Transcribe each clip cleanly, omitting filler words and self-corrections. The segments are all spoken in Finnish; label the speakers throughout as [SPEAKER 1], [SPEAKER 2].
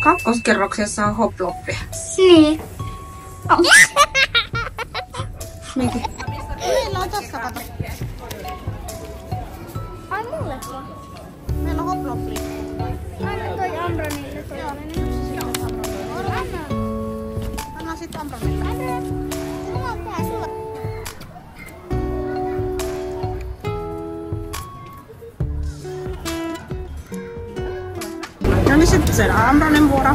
[SPEAKER 1] Kakkoskerroksessa on hoploppia.
[SPEAKER 2] Niin.
[SPEAKER 1] Mikä?
[SPEAKER 3] Meillä on tossa, kato.
[SPEAKER 2] Ai mulle vaan.
[SPEAKER 3] Meillä on hoploppi.
[SPEAKER 2] Anna toi Ambronille toi.
[SPEAKER 3] Anna sit Ambronille.
[SPEAKER 2] Mulla on tää sulla.
[SPEAKER 3] No niin sitten se Ambronin vuoro.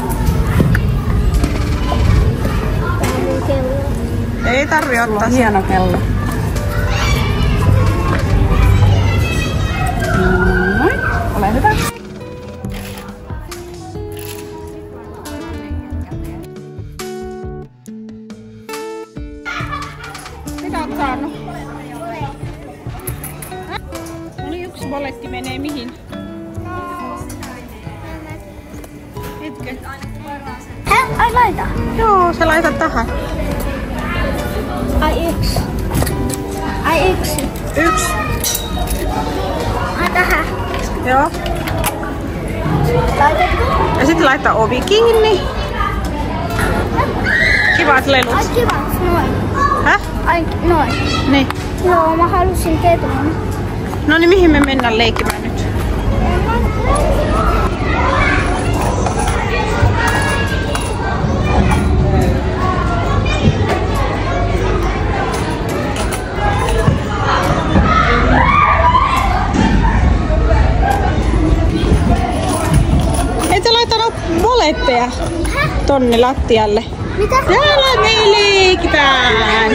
[SPEAKER 3] Ei tarvi ottaa.
[SPEAKER 1] Hieno kello. Noin, ole hyvä.
[SPEAKER 3] Mitä oot saanut? Oli yksi boletti menee mihin? Hetken.
[SPEAKER 2] Ai laita.
[SPEAKER 3] Joo, se laitat tähän.
[SPEAKER 2] Ai yksi. Ai yksi.
[SPEAKER 3] Yksi.
[SPEAKER 2] Ai tähän.
[SPEAKER 3] Joo.
[SPEAKER 2] Laitettu.
[SPEAKER 3] Ja sitten laittaa ovi kiinni. Kivat lelut.
[SPEAKER 2] Ai kiva. Noin.
[SPEAKER 3] Häh?
[SPEAKER 2] Ai noin.
[SPEAKER 3] Niin.
[SPEAKER 2] Joo, mä halusin ketun.
[SPEAKER 3] No niin, mihin me mennään leikkimään nyt? Ei te laitanut boletteja tonne lattialle.
[SPEAKER 2] Mitä?
[SPEAKER 3] Täällä me leikitään.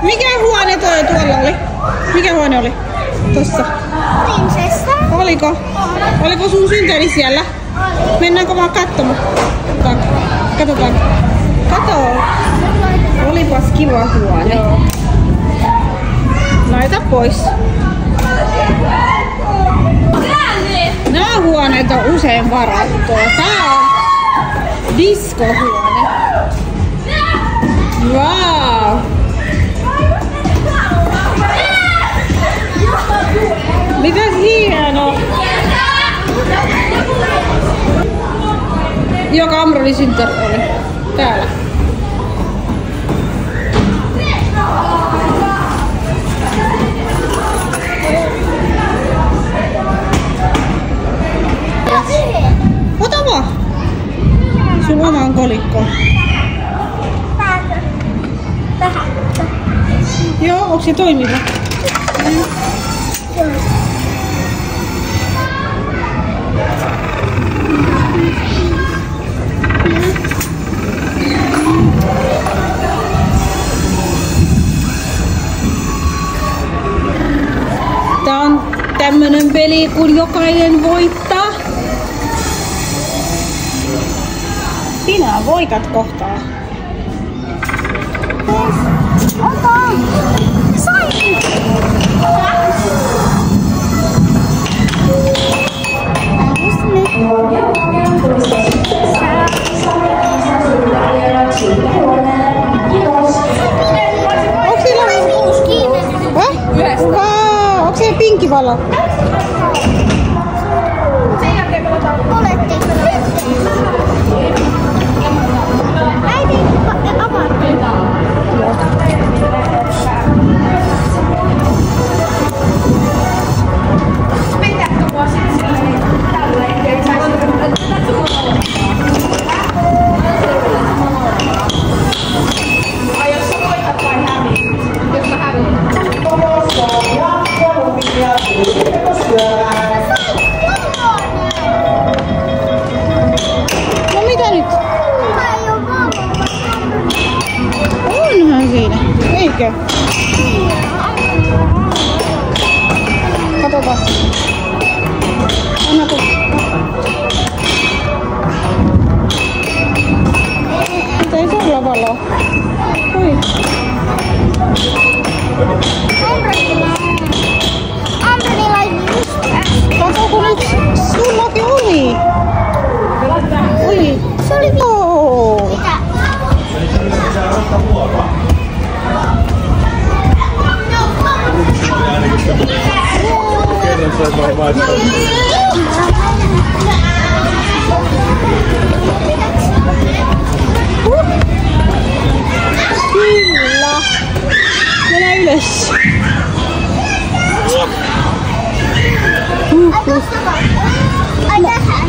[SPEAKER 3] Mikä huone tuolla oli? Mikä huone oli? Tossa.
[SPEAKER 2] Prinsessa.
[SPEAKER 3] Oliko? Oliko sun synttäri siellä? Mennäänkö vaan katsomaan? Katsotaan. Kato. Olipas kiva huone. Laita pois. Nämä huoneet on usein varattua. Tää on diskohuone. Wow. Mitäs hieno! Joka Ambronin synttäri oli täällä. Ota vaan! Sun omaan kolikkoon.
[SPEAKER 2] Tähän.
[SPEAKER 3] Joo, onko se toimiva? Tää on tämmönen peli, kun jokainen voittaa. Sinä voitat kohtaa.
[SPEAKER 2] Ota! Sain!
[SPEAKER 3] Onko se pinkki valo?
[SPEAKER 2] Sen jälkeen pelataan bolettiin. Äiti avaattiin.
[SPEAKER 3] No mitä nyt? Onhan siinä, eikö? Katsotaan. Anna tulla. Mutta ei tuolla valoa. Oi.
[SPEAKER 2] Ambronilla
[SPEAKER 3] Kato kun nyt sullakin oli. Oli.
[SPEAKER 2] se oli
[SPEAKER 3] Joo.
[SPEAKER 2] mitä?
[SPEAKER 4] Kerran sä vai maistaa.
[SPEAKER 3] Yes.
[SPEAKER 2] Ai tähän.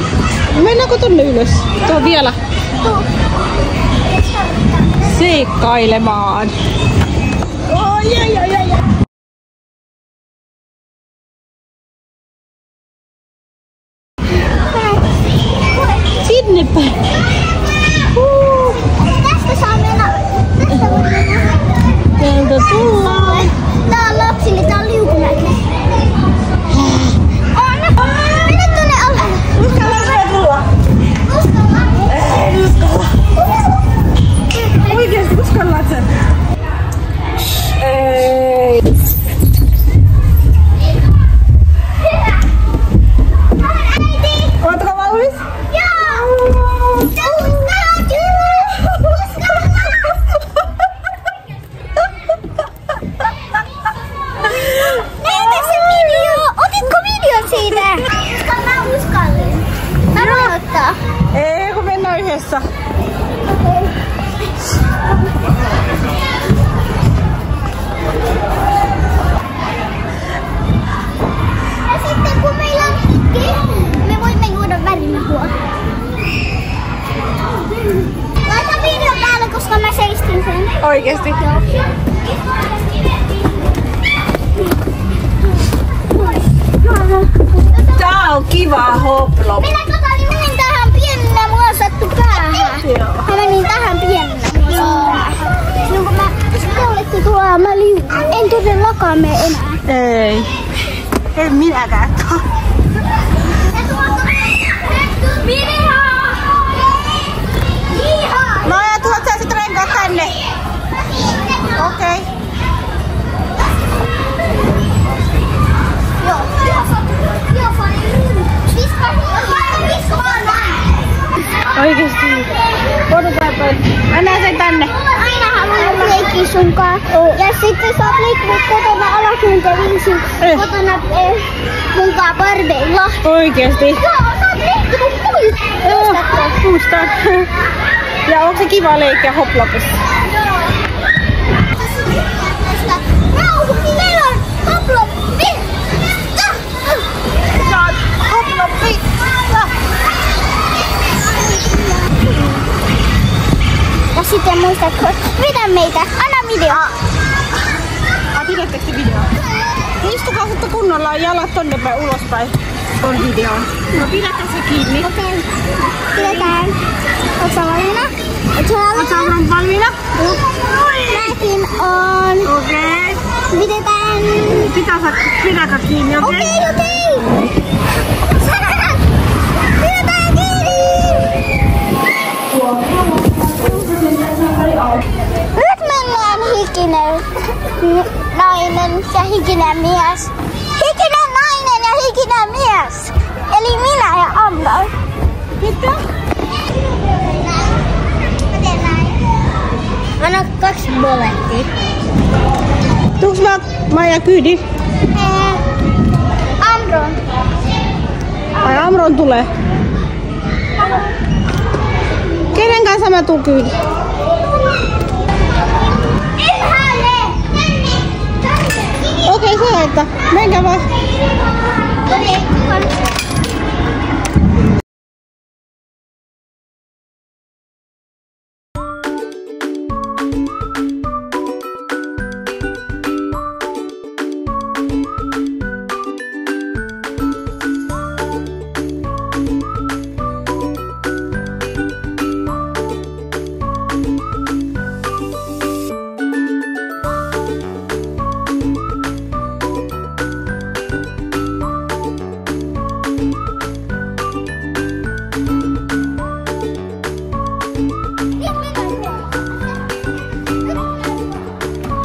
[SPEAKER 3] Mennäänkö tonne ylös? Tuo vielä seikkailemaan. Sinne päin.
[SPEAKER 2] Tästä saa mennä. Tästä voi mennä.
[SPEAKER 3] Täältä tullaan.
[SPEAKER 2] Tää on lapsille, tää on liukumäki. Mennä tonne alle.
[SPEAKER 3] Uskallatko tulla? Ei uskalla. Oikeesti uskallat sen? Ei. Ootko valmis? Ei, kun mennään yhdessä.
[SPEAKER 2] Ja sitten kun meillä on me voimme juoda värimehua. Laita video päälle, koska mä seistin sen.
[SPEAKER 3] Oikeesti? Tää on kiva hoplop.
[SPEAKER 2] Minä menin tähän pienenä, mulla sattui päähän. Mä menin tähän pienenä. No kun mä kuulettiin tuolla, mä en todellakaan mene enää.
[SPEAKER 3] Ei. En minäkään. No ja tuot sä sit renkaat tänne. Okei. Oikeesti. Mä näen sen tänne.
[SPEAKER 2] Aina haluan leikkiä sunkaan. Ja sitten sä oot leikkinyt kotona alakymmentäviisi kotona munkaan barbeilla.
[SPEAKER 3] Oikeesti.
[SPEAKER 2] Joo, sä oot leikkinyt puista.
[SPEAKER 3] Joo, muistan. Ja onko se kiva leikkiä hoplopissa?
[SPEAKER 2] Meillä on hoploppi.
[SPEAKER 3] Hoploppi.
[SPEAKER 2] Ja sitten muistatko, pidä meitä, anna video.
[SPEAKER 3] Pidättekö te videoa? Istukaa sitten kunnolla jalat tonne päin ulospäin ton videon. No pidätä se kiinni.
[SPEAKER 2] Okei, pidetään. Ootko sä valmiina?
[SPEAKER 3] Oot sä valmiina?
[SPEAKER 2] Mäkin on.
[SPEAKER 3] Okei.
[SPEAKER 2] Pidetään.
[SPEAKER 3] Pidätä kiinni, okei?
[SPEAKER 2] Okei. Pidetään kiinni. Nyt mennään hikinen nainen ja hikinen mies. Hikinen nainen ja hikinen mies. Eli minä ja Amber. Mitä? Anna 2 bolettia.
[SPEAKER 3] Tuuks Maija kyyti?
[SPEAKER 2] Amron.
[SPEAKER 3] Ai Amron tulee. Kenen kanssa mä tuun kyyti? Okei, se että. Menkää vaan.
[SPEAKER 2] Okei,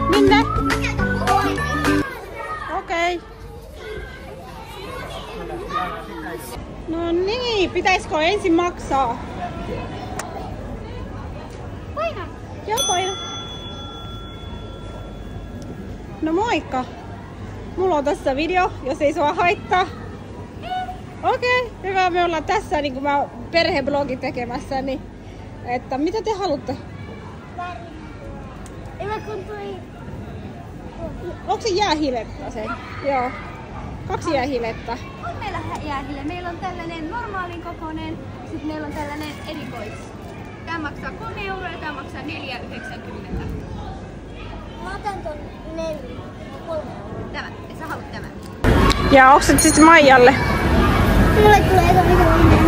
[SPEAKER 3] Minne? Okei. No niin, pitäisikö ensin maksaa?
[SPEAKER 2] paina.
[SPEAKER 3] Joo, paina. No moikka. Mulla on tässä video, jos ei sua haittaa. Okei, hyvä. Me ollaan tässä niin kuin mä perheblogin tekemässä, niin että mitä te haluatte?
[SPEAKER 2] Hyvä kun tuli
[SPEAKER 3] Onko se jäähilettä se? Joo. 2 jäähilettä.
[SPEAKER 2] On meillä jäähille. Meillä on tällainen normaalin kokoinen, sitten meillä on tällainen erikois. Tämä maksaa 3 € ja tämä maksaa 4,90. Mä otan ton 4. 3 €. Tämä, et sä haluat tämän.
[SPEAKER 3] Ja onko se siis Maijalle?
[SPEAKER 2] Mulle tulee eka mikrofonen.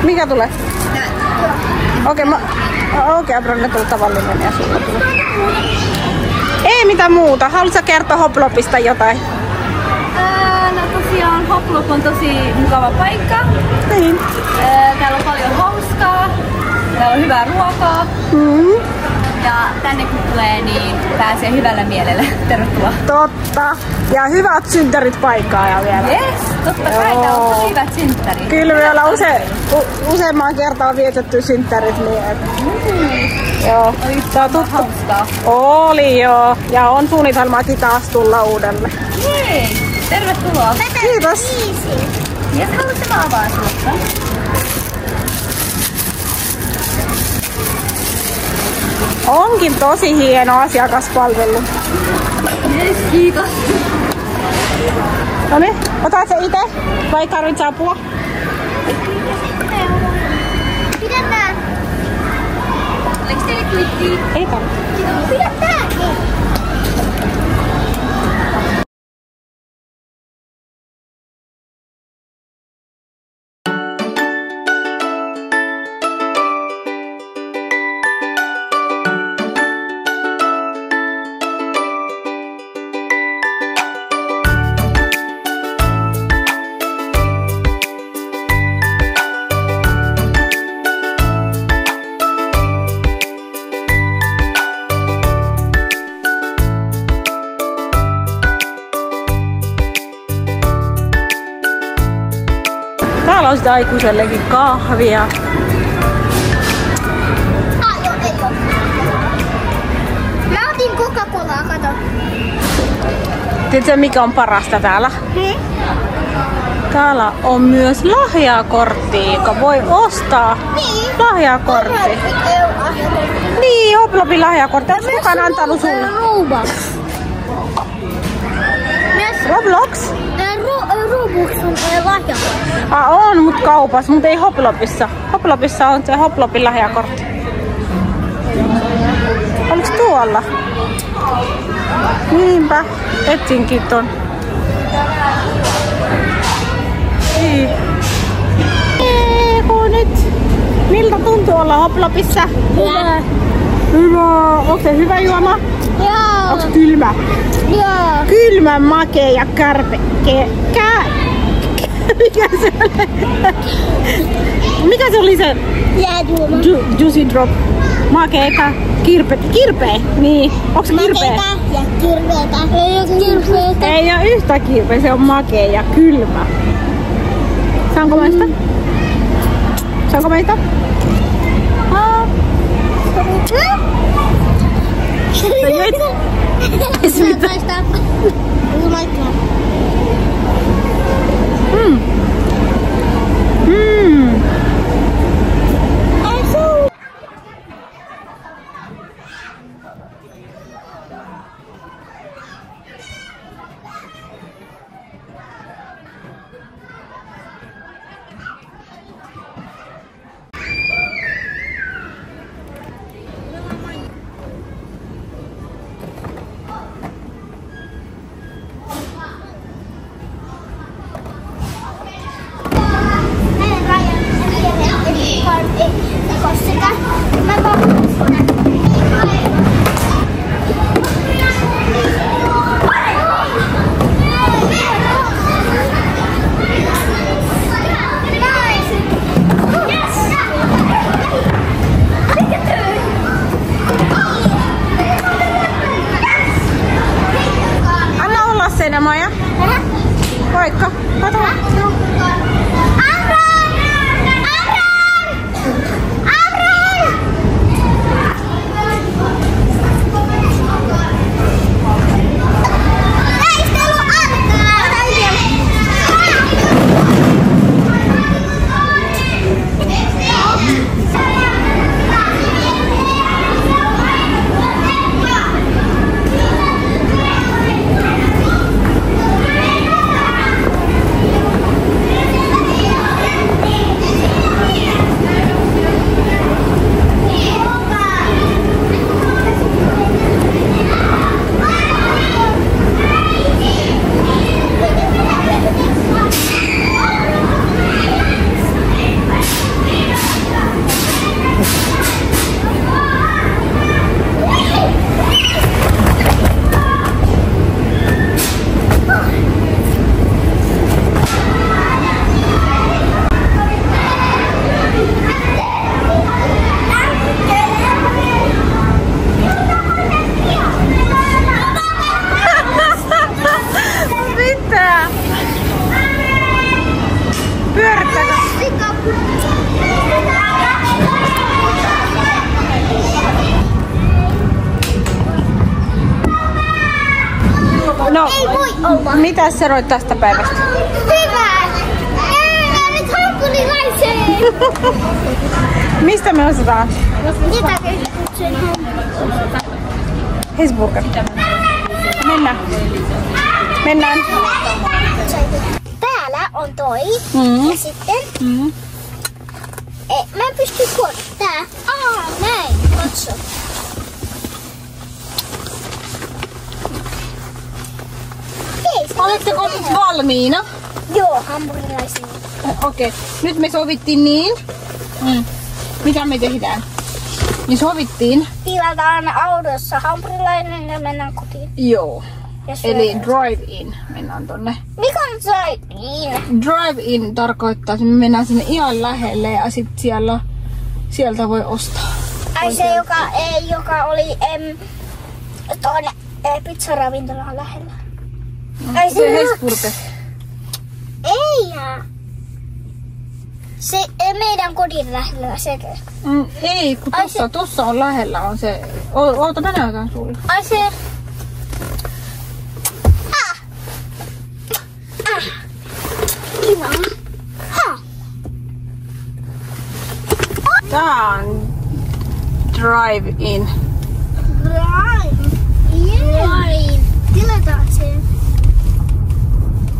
[SPEAKER 3] Mikä tulee?
[SPEAKER 2] Tämä.
[SPEAKER 3] Okei, Bronna tulee tavallinen ja sulla tulee. Ei mitään muuta. Haluatko sä kertoa Hoplopista jotain?
[SPEAKER 4] No tosiaan Hoplop on tosi mukava paikka.
[SPEAKER 3] Niin.
[SPEAKER 4] Täällä on paljon hauskaa. Täällä on hyvää ruokaa. Ja tänne kun tulee, niin pääsee hyvällä mielellä. Tervetuloa.
[SPEAKER 3] Totta. Ja hyvät synttärit paikkaa ja vielä.
[SPEAKER 4] Yes, totta kai. Täällä on tosi hyvät synttärit.
[SPEAKER 3] Kyllä me ollaan useamman kertaa vietetty synttärit. Niin, joo.
[SPEAKER 4] Oli
[SPEAKER 3] Tää on tuttu.
[SPEAKER 4] hauskaa.
[SPEAKER 3] Oli joo. Ja on suunnitelmakin taas tulla uudelle.
[SPEAKER 4] Hei, tervetuloa.
[SPEAKER 3] Kiitos.
[SPEAKER 4] Ja haluatte mä avaan sulle?
[SPEAKER 3] Onkin tosi hieno asiakaspalvelu.
[SPEAKER 4] Yes, kiitos.
[SPEAKER 3] No niin, otat se ite vai tarvitset apua?
[SPEAKER 2] Pidä tää.
[SPEAKER 4] Oliko teille kuittia?
[SPEAKER 3] Ei tarvitse.
[SPEAKER 2] Pidä tääkin.
[SPEAKER 3] Täällä on sitä aikuisellekin kahvia.
[SPEAKER 2] Joo, ei oo. Mä otin Coca-Colaa, kato.
[SPEAKER 3] Tiedätkö mikä on parasta täällä? Täällä on myös lahjakortti, joka voi ostaa.
[SPEAKER 2] Niin.
[SPEAKER 3] Lahjakortti. Niin, Hoplopin lahjakortti. Onko kukaan antanut sulle? Roblox?
[SPEAKER 2] Robux on lahjakortti.
[SPEAKER 3] On, mut kaupassa, mut ei Hoplopissa. Hoplopissa on se Hoplopin lahjakortti. Oliks tuolla? Niinpä, etsinkin ton. Niin. Nyt. Miltä tuntuu olla Hoplopissa?
[SPEAKER 2] Hyvä.
[SPEAKER 3] Hyvä. Onko se hyvä juoma?
[SPEAKER 2] Joo.
[SPEAKER 3] Onko kylmä?
[SPEAKER 2] Joo.
[SPEAKER 3] Kylmä, makea ja kärpe. Mikä se oli? Mikä se oli se?
[SPEAKER 2] Jääjuoma.
[SPEAKER 3] Juicy drop. Makeeta. Kirpeä. Niin. Onko se kirpeä?
[SPEAKER 2] Makeeta ja kirveetä. Ei oo kirveetä.
[SPEAKER 3] Ei oo yhtä kirpeä, se on makea ja kylmä. Saanko maista? Saanko maista? No,
[SPEAKER 2] Ei voi olla.
[SPEAKER 3] mitä sanoit tästä päivästä?
[SPEAKER 2] Hyvä! Käydään nyt hampurilaiseen!
[SPEAKER 3] Mistä me osataan?
[SPEAKER 2] Jotakin kutsuin
[SPEAKER 3] Hesburger. Mennään. Mennään.
[SPEAKER 2] Täällä on toi. Ja sitten...
[SPEAKER 3] Mm.
[SPEAKER 2] Mä en pysty tää. Näin. Katso.
[SPEAKER 3] Oletteko nyt valmiina?
[SPEAKER 2] Joo, hampurilaisia.
[SPEAKER 3] Okei. Nyt me sovittiin niin. Mitä me tehdään? Me sovittiin.
[SPEAKER 2] Tilataan autossa hampurilainen ja mennään kotiin.
[SPEAKER 3] Joo.
[SPEAKER 2] Ja
[SPEAKER 3] Eli
[SPEAKER 2] syödään.
[SPEAKER 3] drive-in. Mennään tonne.
[SPEAKER 2] Mikä on drive-in?
[SPEAKER 3] Drive-in tarkoittaa, että me mennään sinne ihan lähelle ja sit sieltä voi ostaa.
[SPEAKER 2] Ai se, joka oli tuonne pizzaravintolan lähellä. Ai
[SPEAKER 3] Se Hesburger.
[SPEAKER 2] Ei. Se meidän kodin lähellä sekö?
[SPEAKER 3] Ei, kun
[SPEAKER 2] Ai
[SPEAKER 3] tossa on lähellä on se. Oota, mä näytän sulle.
[SPEAKER 2] Ai se... Kiva.
[SPEAKER 3] Tää on drive-in.
[SPEAKER 2] Drive. Tilataan se.